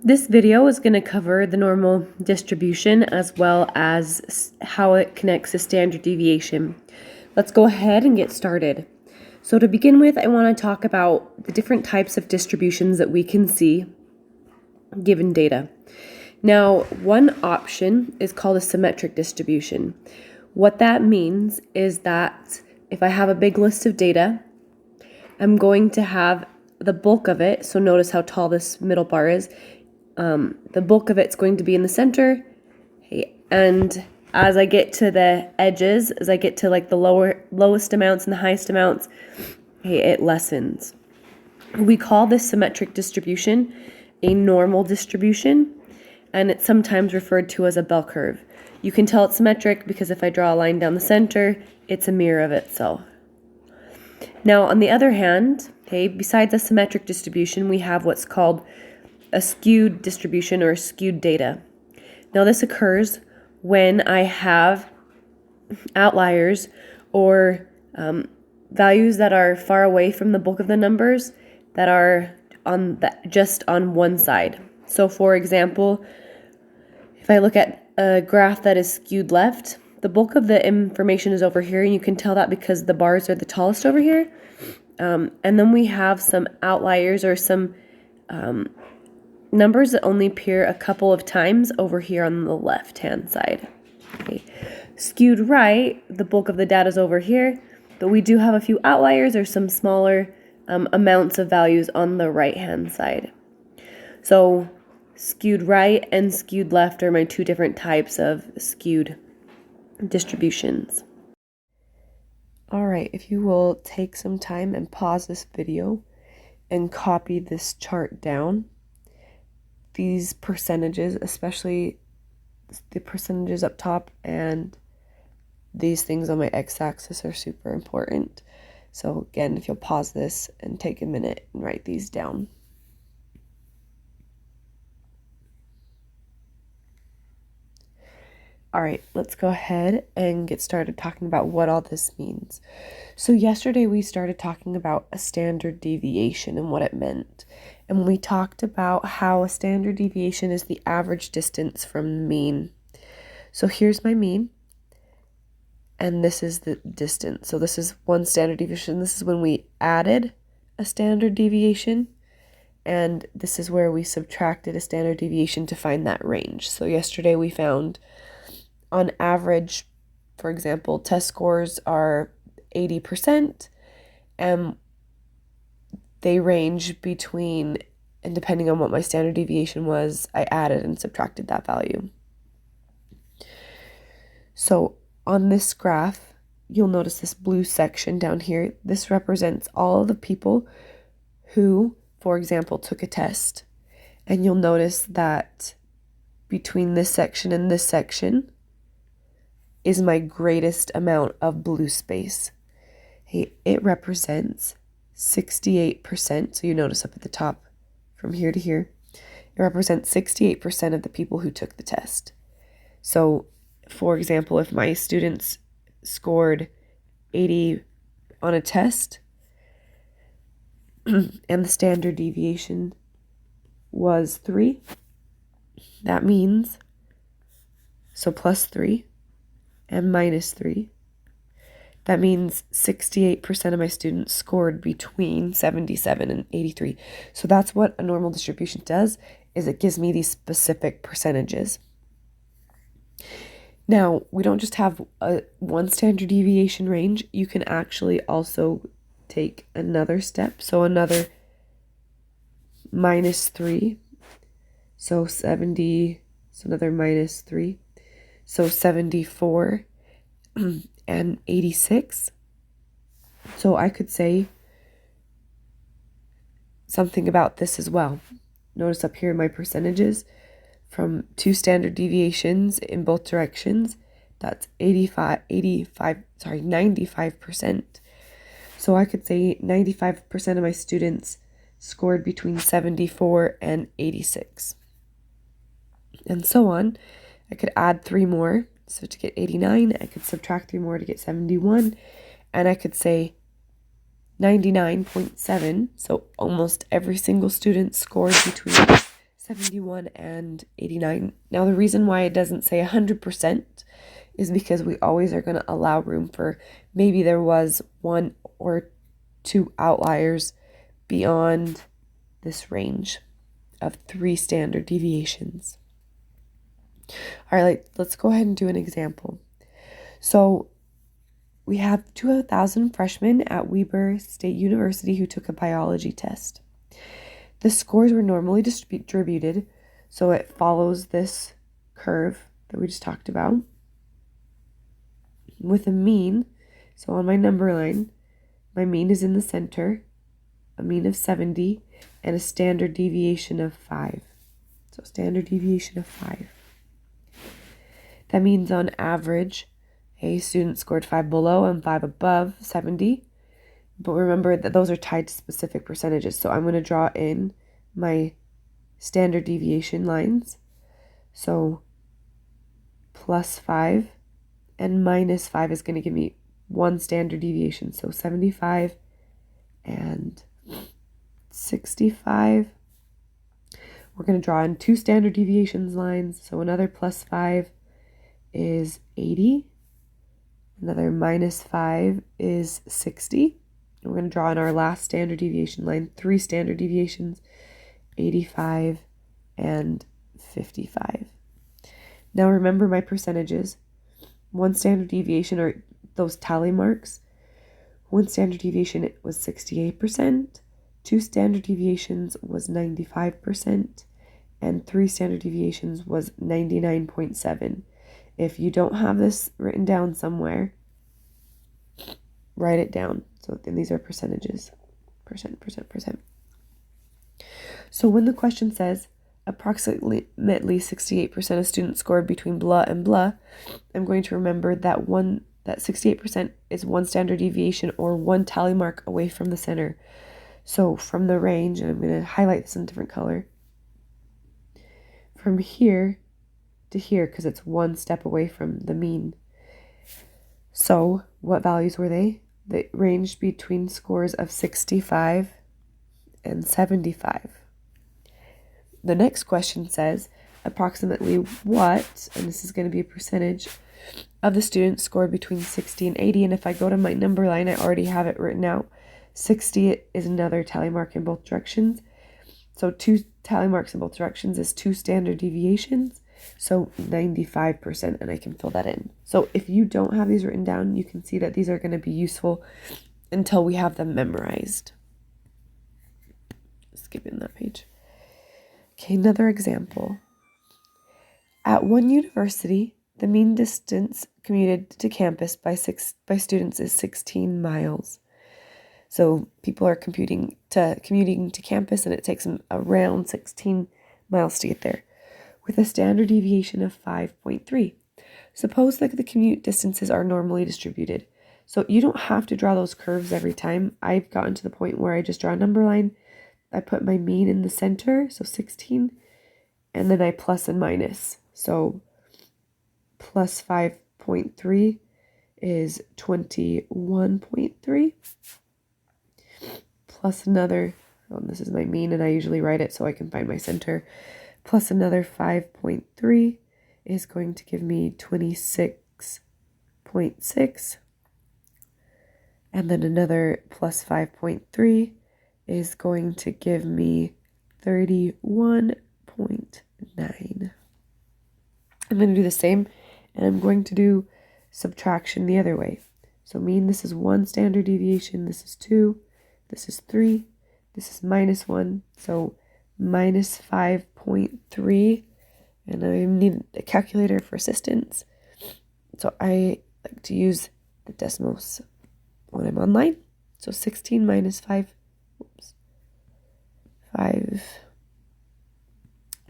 This video is going to cover the normal distribution as well as how it connects to standard deviation. Let's go ahead and get started. So to begin with, I want to talk about the different types of distributions that we can see given data. Now, one option is called a symmetric distribution. What that means is that if I have a big list of data, I'm going to have the bulk of it, so notice how tall this middle bar is, the bulk of it's going to be in the center, and as I get to the edges, as I get to like the lowest amounts and the highest amounts, it lessens. We call this symmetric distribution a normal distribution, and it's sometimes referred to as a bell curve. You can tell it's symmetric because if I draw a line down the center, it's a mirror of itself. Now, on the other hand, besides a symmetric distribution, we have what's called a skewed distribution or skewed data. Now, this occurs when I have outliers or values that are far away from the bulk of the numbers that are just on one side. So, for example, if I look at a graph that is skewed left, the bulk of the information is over here, and you can tell that because the bars are the tallest over here. And then we have some outliers or some numbers that only appear a couple of times over here on the left-hand side. Skewed right, the bulk of the data is over here, but we do have a few outliers or some smaller amounts of values on the right-hand side. So skewed right and skewed left are my two different types of skewed distributions. All right, if you will take some time and pause this video and copy this chart down, these percentages, especially the percentages up top and these things on my x-axis, are super important. So again, if you'll pause this and take a minute and write these down. All right, let's go ahead and get started talking about what all this means. So yesterday we started talking about a standard deviation and what it meant. And we talked about how a standard deviation is the average distance from the mean. So here's my mean, and this is the distance. So this is one standard deviation. This is when we added a standard deviation, and this is where we subtracted a standard deviation to find that range. So yesterday we found, on average, for example, test scores are 80%, and they range between, and depending on what my standard deviation was, I added and subtracted that value. So on this graph, you'll notice this blue section down here. This represents all of the people who, for example, took a test. And you'll notice that between this section and this section is my greatest amount of blue space. It represents 68%. So you notice up at the top from here to here, it represents 68% of the people who took the test. So, for example, if my students scored 80 on a test and the standard deviation was 3, that means, so plus 3 and minus 3, that means 68% of my students scored between 77 and 83. So that's what a normal distribution does, is it gives me these specific percentages. Now, we don't just have one standard deviation range. You can actually also take another step. So another minus 3. So 70, so another minus 3. So 74 and 86. So I could say something about this as well. Notice up here in my percentages, from two standard deviations in both directions, that's 95%. So I could say 95% of my students scored between 74 and 86. And so on. I could add 3 more. So to get 89, I could subtract 3 more to get 71. And I could say 99.7. So almost every single student scored between 71 and 89. Now, the reason why it doesn't say 100% is because we always are going to allow room for maybe there was one or two outliers beyond this range of 3 standard deviations. All right, let's go ahead and do an example. So we have 2,000 freshmen at Weber State University who took a biology test. The scores were normally distributed, so it follows this curve that we just talked about with a mean. So on my number line, my mean is in the center, a mean of 70, and a standard deviation of 5. So standard deviation of 5. That means on average, a student scored 5 below and 5 above 70. But remember that those are tied to specific percentages. So I'm going to draw in my standard deviation lines. So plus 5 and minus 5 is going to give me 1 standard deviation. So 75 and 65. We're going to draw in 2 standard deviations lines. So another plus 5 is 80. Another minus 5 is 60. We're going to draw in our last standard deviation line, 3 standard deviations, 85 and 55. Now remember my percentages. 1 standard deviation are those tally marks. 1 standard deviation was 68%, 2 standard deviations was 95%, and 3 standard deviations was 99.7. If you don't have this written down somewhere, write it down. So then these are percentages. Percent. So when the question says approximately 68% of students scored between blah and blah, I'm going to remember that 68% is 1 standard deviation or 1 tally mark away from the center. So from the range, and I'm going to highlight this in a different color, from here to here, because it's 1 step away from the mean. So what values were they? They ranged between scores of 65 and 75. The next question says approximately what, and this is going to be a percentage, of the students scored between 60 and 80. And if I go to my number line, I already have it written out. 60 is another tally mark in both directions. So 2 tally marks in both directions is 2 standard deviations. So 95%, and I can fill that in. So if you don't have these written down, you can see that these are going to be useful until we have them memorized. Skipping that page. Okay, another example. At one university, the mean distance commuted to campus by students is 16 miles. So people are commuting to campus, and it takes them around 16 miles to get there, with a standard deviation of 5.3. Suppose that the commute distances are normally distributed. So you don't have to draw those curves every time. I've gotten to the point where I just draw a number line. I put my mean in the center, so 16, and then I plus and minus. So plus 5.3 is 21.3. Plus another, this is my mean, and I usually write it so I can find my center. Plus another 5.3 is going to give me 26.6. And then another plus 5.3 is going to give me 31.9. I'm going to do the same, and I'm going to do subtraction the other way. So mean, this is 1 standard deviation, this is 2, this is 3, this is minus 1, so minus 5.3, and I need a calculator for assistance. So I like to use the decimals when I'm online. So 16 minus 5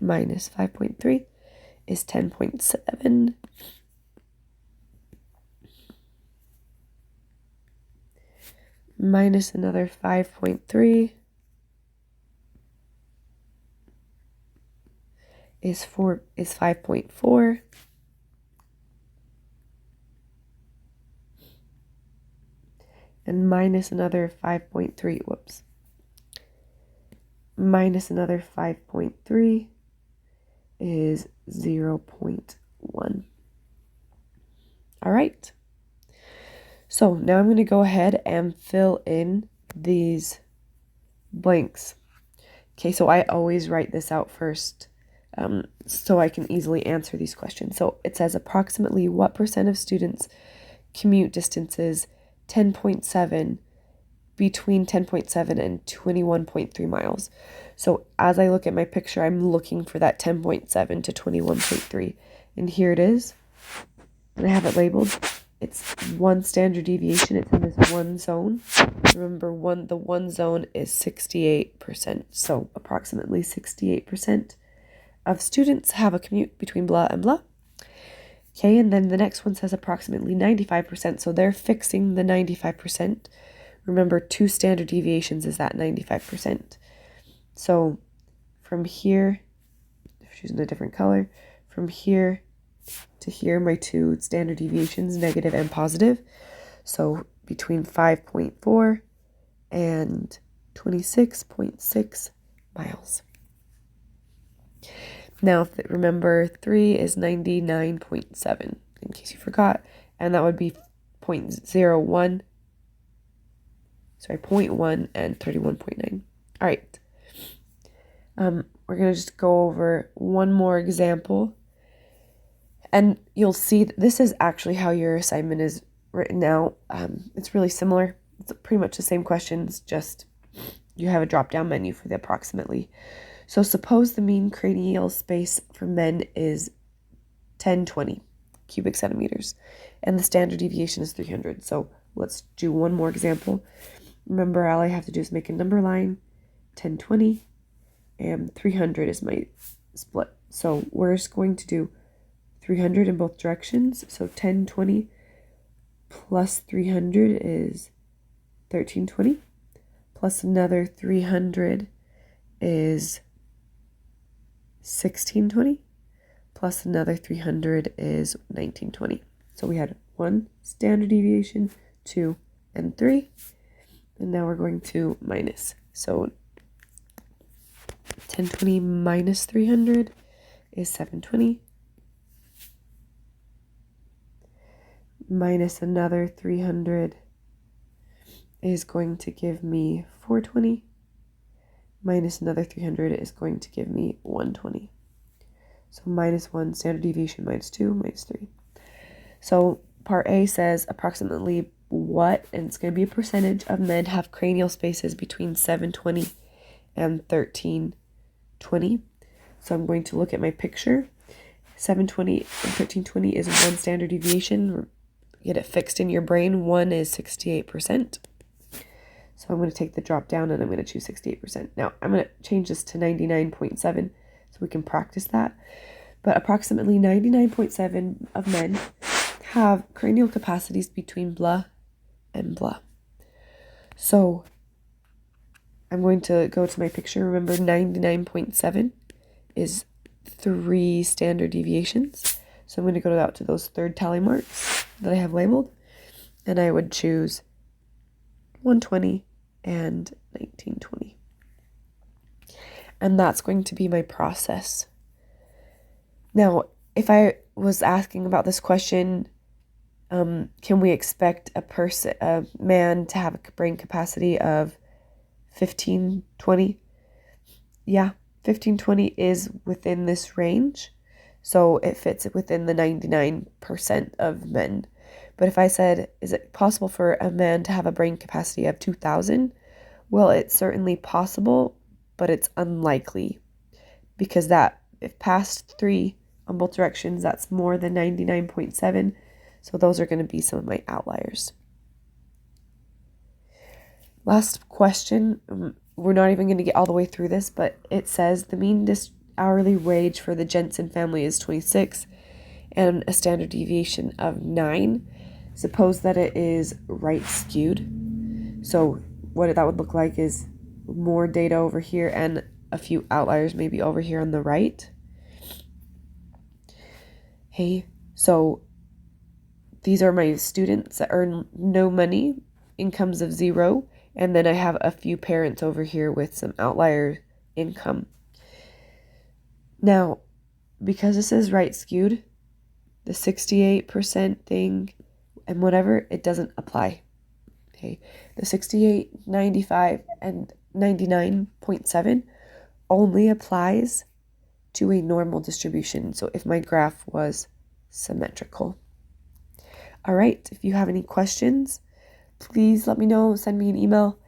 minus 5.3 is 10.7. Minus another 5.3 is 5.4. And minus another 5.3, minus another 5.3 is 0.1. All right. So now I'm going to go ahead and fill in these blanks. Okay, so I always write this out first so I can easily answer these questions. So it says approximately what percent of students commute distances 10.7 between 10.7 and 21.3 miles. So as I look at my picture, I'm looking for that 10.7 to 21.3. And here it is. And I have it labeled. It's one standard deviation. It's in this one zone. Remember, the one zone is 68%. So approximately 68% of students have a commute between blah and blah. Okay, and then the next one says approximately 95%. So they're fixing the 95%. Remember, 2 standard deviations is that 95%. So from here, choosing a different color, from here to here, my 2 standard deviations, negative and positive. So between 5.4 and 26.6 miles. Now, remember, 3 is 99.7, in case you forgot, and that would be 0.01, sorry, 0.1 and 31.9. All right. We're going to just go over one more example, and you'll see that this is actually how your assignment is written out. It's really similar. It's pretty much the same questions, just you have a drop-down menu for the approximately. So suppose the mean cranial space for men is 1020 cubic centimeters, and the standard deviation is 300. So let's do one more example. Remember, all I have to do is make a number line, 1020, and 300 is my split. So we're just going to do 300 in both directions. So 1020 plus 300 is 1320, plus another 300 is 1620, plus another 300 is 1920. So we had 1 standard deviation, 2, and 3. And now we're going to minus. So 1020 minus 300 is 720. Minus another 300 is going to give me 420. Minus another 300 is going to give me 120. So minus 1 standard deviation, minus 2, minus 3. So part A says approximately what, and it's going to be a percentage of men have cranial spaces between 720 and 1320. So I'm going to look at my picture. 720 and 1320 is 1 standard deviation. Get it fixed in your brain. 1 is 68%. So I'm going to take the drop down and I'm going to choose 68%. Now I'm going to change this to 99.7 so we can practice that. But approximately 99.7 of men have cranial capacities between blah and blah. So I'm going to go to my picture. Remember, 99.7 is 3 standard deviations. So I'm going to go out to those third tally marks that I have labeled, and I would choose 120 and 1920. And that's going to be my process. Now, if I was asking about this question, can we expect a man to have a brain capacity of 1520? Yeah, 1520 is within this range. So it fits within the 99% of men. But if I said, is it possible for a man to have a brain capacity of 2000? Well, it's certainly possible, but it's unlikely. Because that, if past 3 on both directions, that's more than 99.7. So those are going to be some of my outliers. Last question. We're not even going to get all the way through this, but it says the mean hourly wage for the Jensen family is 26 and a standard deviation of 9. Suppose that it is right skewed. So what that would look like is more data over here and a few outliers maybe over here on the right. Hey, so these are my students that earn no money, incomes of 0, and then I have a few parents over here with some outlier income. Now, because this is right skewed, the 68% thing and whatever, it doesn't apply. Okay, the 68, 95, and 99.7 only applies to a normal distribution. So if my graph was symmetrical. All right, if you have any questions, please let me know, send me an email,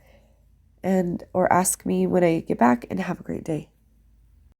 or ask me when I get back, and have a great day.